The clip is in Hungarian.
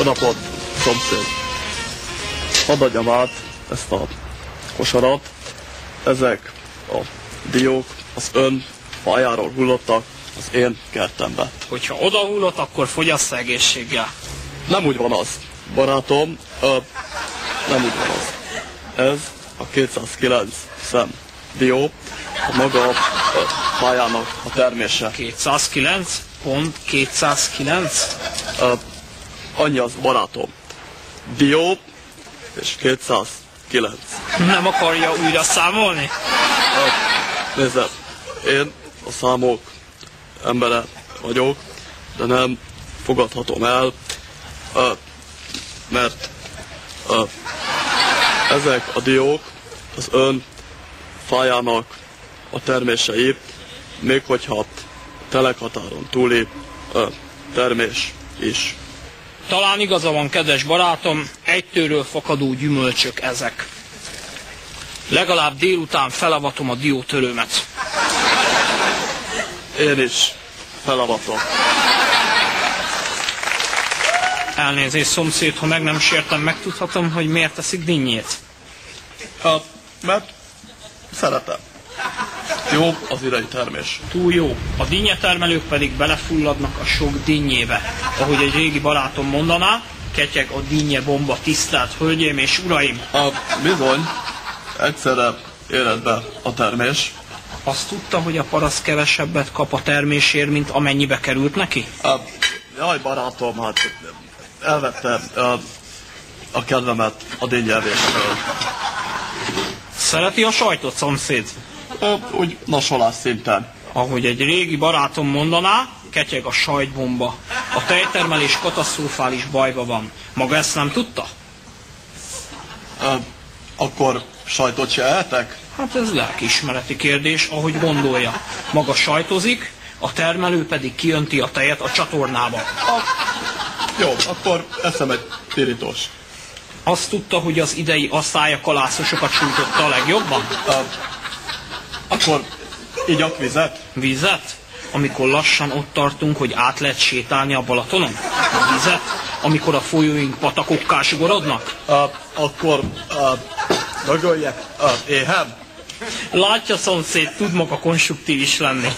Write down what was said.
Jó napot, szomszéd! Hadd adjam át ezt a kosarat. Ezek a diók az ön fájáról hullottak az én kertembe. Hogyha oda hullott, akkor fogyassza egészséggel. Nem úgy van az, barátom, nem úgy van az. Ez a 209 szem dió, a maga fájának a termése. 209? Pont 209? Annyi az, barátom. Dió és 209. Nem akarja újra számolni? Nézd, én a számok embere vagyok, de nem fogadhatom el, mert ezek a diók az ön fájának a termései, még hogyha telekhatáron túli termés is. Talán igaza van, kedves barátom, egy tőről fakadó gyümölcsök ezek. Legalább délután felavatom a diótörőmet. Én is felavatom. Elnézést, szomszéd, ha meg nem sértem, megtudhatom, hogy miért teszik dinnyét. Mert szeretem. Jó az idei termés. Túl jó. A dinnyetermelők pedig belefulladnak a sok dinnyébe. Ahogy egy régi barátom mondaná, ketyeg a dinnye bomba, tisztelt hölgyeim és uraim. Bizony, egyszerre érett be a termés. Azt tudta, hogy a paraszt kevesebbet kap a termésért, mint amennyibe került neki? Jaj, barátom, hát elvette a kedvemet a dinnyelvéstől. Szereti a sajtot, szomszéd? Úgy nasolás szinten. Ahogy egy régi barátom mondaná, ketyeg a sajtbomba. A tejtermelés katasztrofális bajba van. Maga ezt nem tudta? Akkor sajtot se ehetek? Hát ez lelkiismereti kérdés, ahogy gondolja. Maga sajtozik, a termelő pedig kijönti a tejet a csatornába. Jó, akkor eszem egy pirítós. Azt tudta, hogy az idei asztálykalászosokat sújtotta a legjobban? Akkor igyak vizet? Vizet? Amikor lassan ott tartunk, hogy át lehet sétálni a Balatonon? Vizet? Amikor a folyóink patakokká sugorodnak? Akkor dögöljek éhen? Látja, szomszéd, tud maga konstruktív is lenni.